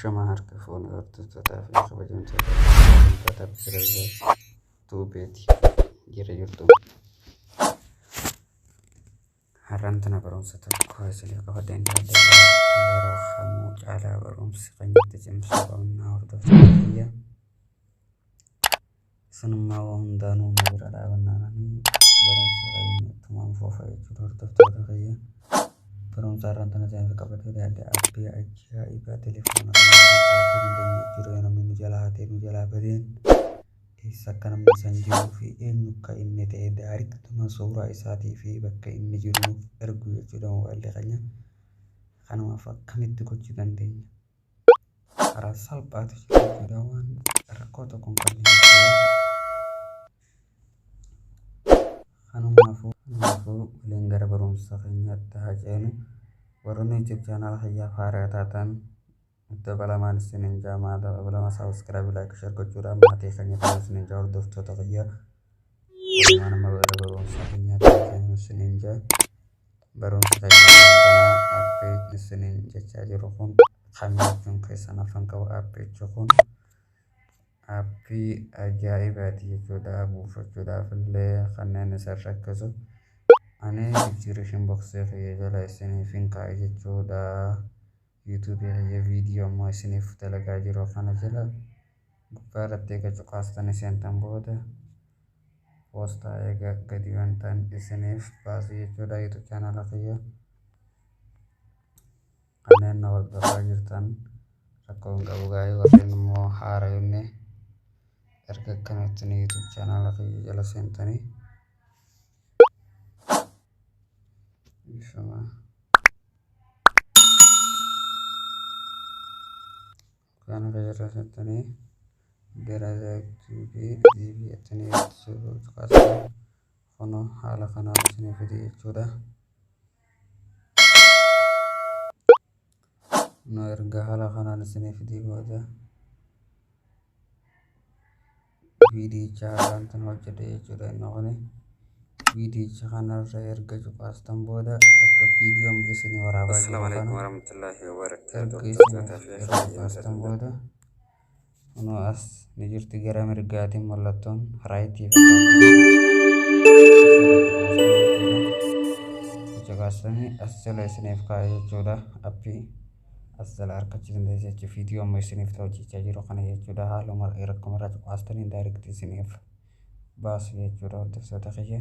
Ashamaa harka fuunee hordoftootaa fi kabajamtoota Abdirazaq tuubeeti jira jirtu. Har'aan tana barumsa tokko isinii qabadeen yeroo hamuu caalaa barumsi kan itti cimsuu qabnaa hordoftoota kiyya. Isinummaa waan hundaanuu nu bira dhaabannanii barumsa keenya ittumaan fufaa jechuudha hordoftoota kiyya. Barumsa har'aan tana isinii qabadee dhayadha appii ajaiba telefoona kan jiru namni Nujalaa ta'e Nujalaa badeen isa akka namni san jiruu fi eenyu akka inni ta'e daariktuma suuraa isaatii fi bakka inni jiru nuuf ergu jechuudha mobaayilii keenya. Kanumaaf akkamitti gochuu dandeenya? Karaa salphaatu jira jechuudha waan rakkoo tokko hin qabne jechuudha. Kanumaafuu waliin gara barumsa keenyaatti haa ceenu. Warroonni YouTube channel kiyyaaf haaraa taatan dabalamaan isiniin jaamaa dabalama subscribe like share gochuudhaan maatii keenya ta'uu isiniin jaa hordoftoota kiyya. Walumaa nama gara barumsa keenyaatti ceenu isiniin jaa. Barumsa keenya appii isiniin jechaa jiru kun kan jechuun keessan afaan qabu appii kun appii ajaibaati jechuudha. Buufachuudhaaf illee kanneen isa rakkisu ani description box kiyya jala isiniif hin kaa'e jechuudha. YouTube kiyya viidiyoo ammoo isiniif dalagaa jiru kana jala gubbaa irratti eega cuqaastanii seentan booda poostaa eega gadi wantan isiniif baasu jechuudha. YouTube channel kiyya kanneen na hordofaa jirtan rakkoo hin qabu gaa'ee warreen immoo haaraa yommuu erga akkanatti YouTube channel kiyya jala seentanii ifama kana jala seentanii Abdirazaq TV ittanii cuqaasaa kunoo haala kanaan isiniif fide jechuudha. No erga haala kanaan isiniif fide booda viidiyicha haalaan tan hojjedhe jechuudha. Inni kuni viidiyicha kanarra erga cuqaastan booda akka viidiyoon isinii waraabaa jiru kana erga isinii cuqaastan booda kunoo as ni jirti gara mirgaatiin mallattoon raayitii cuqaastanii as jala isiniif kaa'e jechuudha. Appii as jala argachuu dandeessu jechuudha. Viidiyoo amma isiniif ta'u hojjechaa jiru kana jechuudha. Haaluma rakkumarraa cuqaastanii daayirektii isiniif baasu jechuudha hordoftoota kiyya.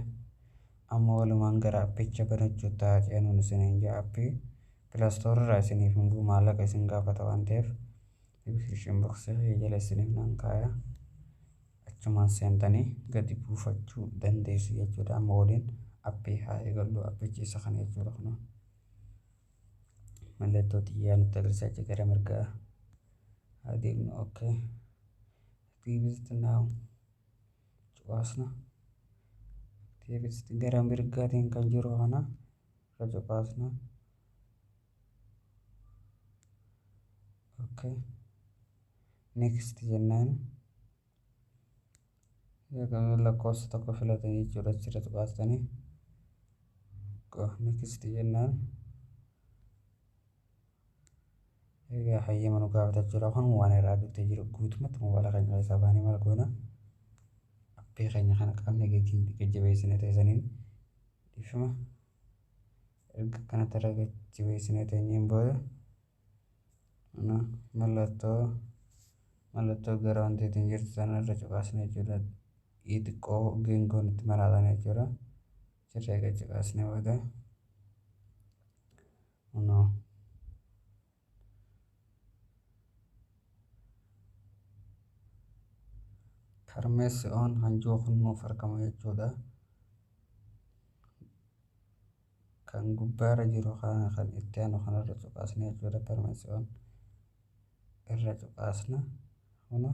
Amma walumaan gara appicha banachuutti haa ceenuun isiniin jaa. Appii pilaastoorarraa isiniif hin bu'u maallaqa isin gaafata waan ta'eef description box jala isiniif nan kaaya. Achumaan seentanii gadi buufachuu dandeessu jechuudha. Amma waliin appii haa eegallu. Appichi isa kana jechuudha. Kun mallattoo xiyyaa nutti agarsiisaa gara mirgaa haa deemnu. Okay. Activist now cuqaasna. Activist gara mirgaatiin kan jiru kana irra cuqaasna. Okay. Next jennaan lakkoofsa tokko filatanii jechuudha. Achirra cuqaastanii next jennaan egaa hayyama nu gaafata jechuudha. Kun waan irraa dhuftee jiru guutumatti mobaayila keenya keessaa baanee maal goona appii keenya kana qabnee gajjabeessine teessaniin dhiifama erga kanatti irra gajjabeessine teenyeen booda mallattoo gara wanteetiin jirtu sana irra cuqaasne jechuudha. Xiqqoo geengoon itti maraatan jechuudha. Achirra eega cuqaasne booda karmeessi on hanjuu kun nuuf argama jechuudha. Kan gubbaarra jiru kana kan itti aanu kanarra cuqaasne jechuudha. Karmeessi on irra cuqaasna. Kuna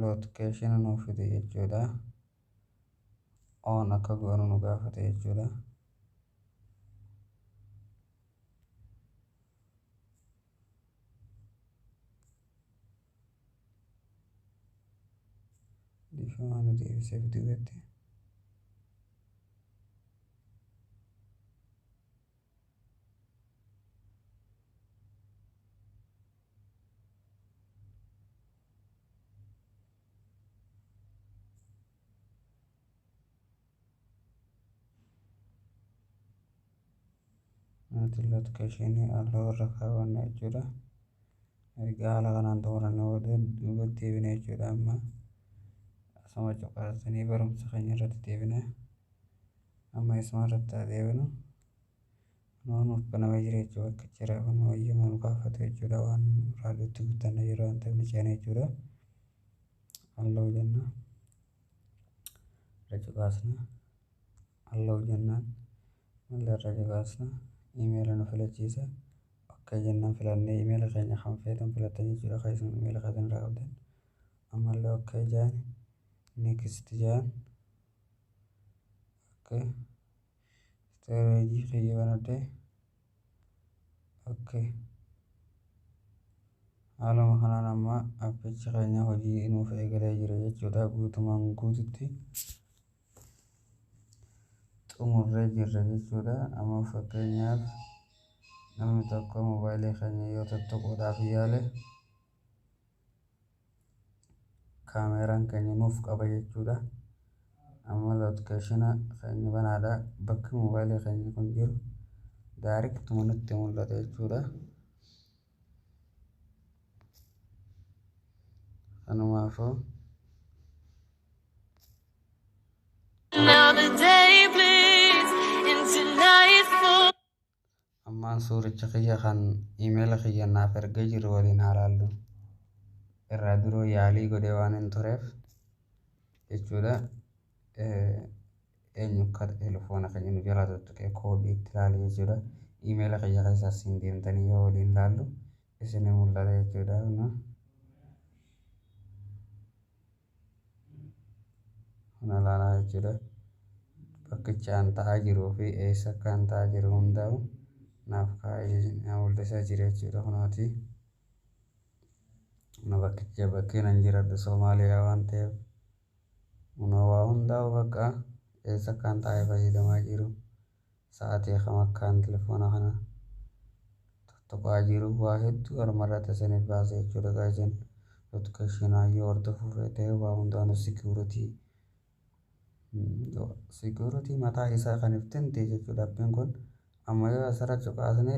location nuuf fide jechuudha. On akka goonu nu gaafate jechuudha. Dhiifama nu deebisee fiduutti. kanatti location alla warra kaawwanna jechuudha. Erga haala kanaan xumuranne duuba deebina jechuudha. Amma asuma cuqaasanii barumsa keenya irratti deebina. Amma isuma irratti haa deebinu. Nuuf banamee jira jechuudha. Akka jira kun wayyuma nu kaafatu jechuudha. Waan raadiyootti guddanna yeroo waan ta'eef ni ceena jechuudha. Halluu jenna. Irra cuqaasna. Halluu jennaan. Malee irra cuqaasna. Iimeela nu filachiisa. Akka jennaan filannee iimeela keenya kan feetan filatanii jechuudha. Kan isin iimeela keessan irraa qabdan. Ammallee akka jaan next jaan akka storage kiyya banadde okay. Haaluma kanaan amma appichi keenya hojii nuuf eegalee jira jechuudha. Guutumaan guututti xumurree jirra jechuudha. Amma fakkeenyaaf namni tokko mobaayilii keenya yoo tuttuquudhaaf yaale kaameraan keenya nuuf qaba jechuudha. Amma lokeeshina keenya banaadha. Bakki mobaayilii keenya kun jiru daariktuma nutti mul'ata jechuudha. Kanumaafuu ammaan suuricha kiyya kan iimeela kiyya naaf ergee jiru waliin haa ilaallu. Irraa duruu yaalii godhee waan hin tureef jechuudha. Eenyu akka telefoona keenya nu jalaa tuttuqee koodii itti ilaali jechuudha. Iimeela kiyya keessaas hin deemtanii yoo waliin ilaallu isin mul'ata jechuudha. Kana ilaalaa jechuudha. Bakkicha an ta'aa jiruu fi eessa akka an ta'aa jiru hundaa'u naaf kaa'ee mul'isaa jira jechuudha. Kunooti bakki nan jiradhu Soomaaliyaa waan ta'eef waa hundaa'u bakka eessa akka an taa'ee fayyadamaa jiru sa'aatii kam akkaan telefoona kana tuttuqaa jiru waa hedduu armarratti isiniif baasa jechuudha. Gaazin lokeeshinaa yoo hordofuu feete waa hundaanuu security mataa isaa kan ibsite jechuudha. Abbiin kun amma yoo asirra cuqaasne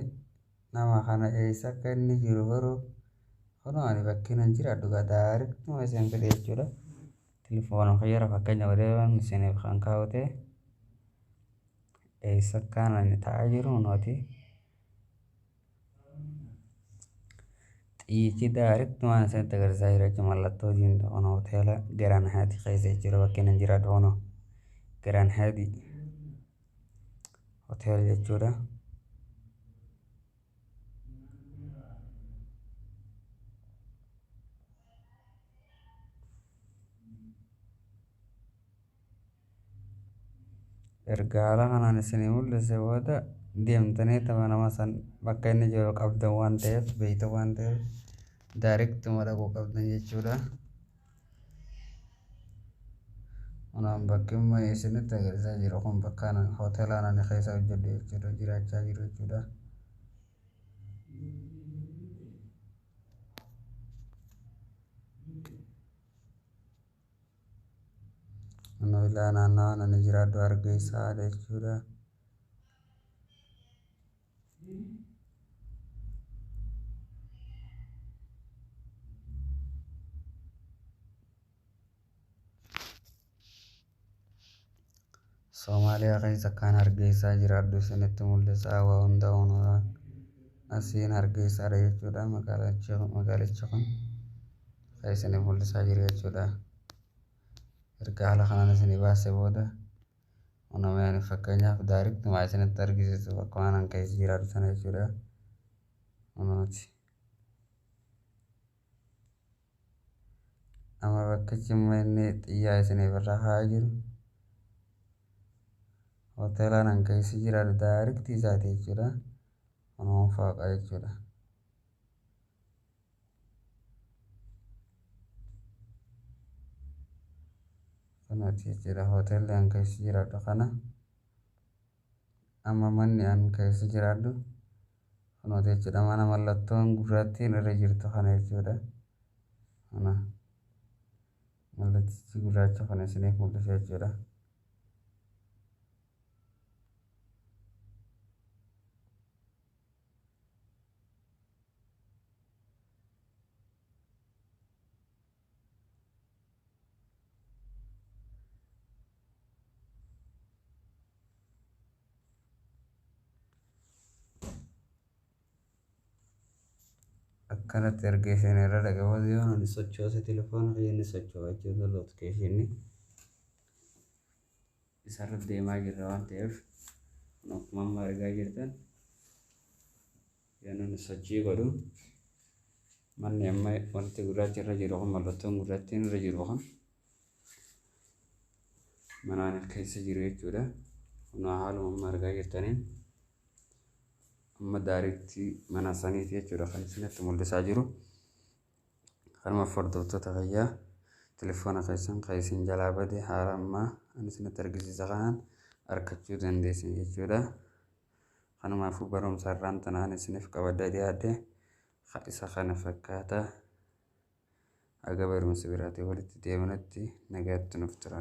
nama kana eessa akka inni jiru garuu kunoo ani bakki nan jiradhu daariktuma isin fide jechuudha. Telefoona fayyara fakkeenya godhee isiniif kan kaa'ute eessa akkaan ani taa'aa jiru nooti xiyyichi daariktumaan isinitti agarsiisaa jira jechuudha. Mallattoo diimtuu kun hoteela Garaan Haati keessa jechuudha. Bakki nan jiradhu kunoo Garaan Haati hotel jechuudha. Erga haala kanaan isinii mul'ise booda deemtanii tapha nama san bakka inni jiru qabdan waan ta'eef beeyta waan ta'eef daariktuma dhaquu qabdan jechuudha. Kunaan bakki amma isinitti agarsiisaa jiru kun bakka hoteelaan ani keessa hojjedhu jechuudha. Jiraachaa jiru jechuudha. Mobaayilaa naannawaa ani jiraadhu argeessaa jechuudha. Soomaaliyaa keessa kan argeessaa jiraadhu isinitti mul'isaa waa hundaa'uun asiin argeessaadha jechuudha. Magaalichi kun kan isiniif mul'isaa jiru jechuudha. Erga haala kanaan isinii baase booda ani fakkeenyaaf daariktuma isinitti argisiisu bakka waan an keessa jiraadhu sana jechuudha. Kunooti amma bakkichi immoo inni xiyyaa isiniif irra kaa'aa jiru hoteelaan an keessa jiraadhu daariktii isaati jechuudha. Kunuun faaqa jechuudha. Kunooti jechuudha. Hoteelli an keessa jiraadhu kana amma manni an keessa jiraadhu kunooti jechuudha. Mana mallattoon gurraattiin irra jirtu kana jechuudha. Kana mallattichi gurraacha kana isiniif mul'isa jechuudha. akkanatti erga isin irra dhaqabatu yoo inni sochoose telefoona inni socho'aa jiru notifiikeeshinii isarra deemaa jirra waan ta'eef akkuma amma argaa jirtan yoo inni sochii godhu manni amma wanti gurraachi irra jiru kun mallattoon gurraattiin irra jiru kun manaan keessa jiru jechuudha. Kun haaluma amma argaa jirtaniin amma daariitti mana saniiti jechuudha kan isinitti mul'isaa jiru. Kanuma hordoftota fayyaa telefoona keessan kan isin jalaa bade haala ammaa ani isinitti argisiisa kanaan argachuu dandeessan jechuudha. Kanumaafuu barumsa irraan tanaan isiniif qabadda dhiyaadhe isa kana fakkaata. Aga barumsa biraatti walitti deebinutti nagaatti nuuf tura.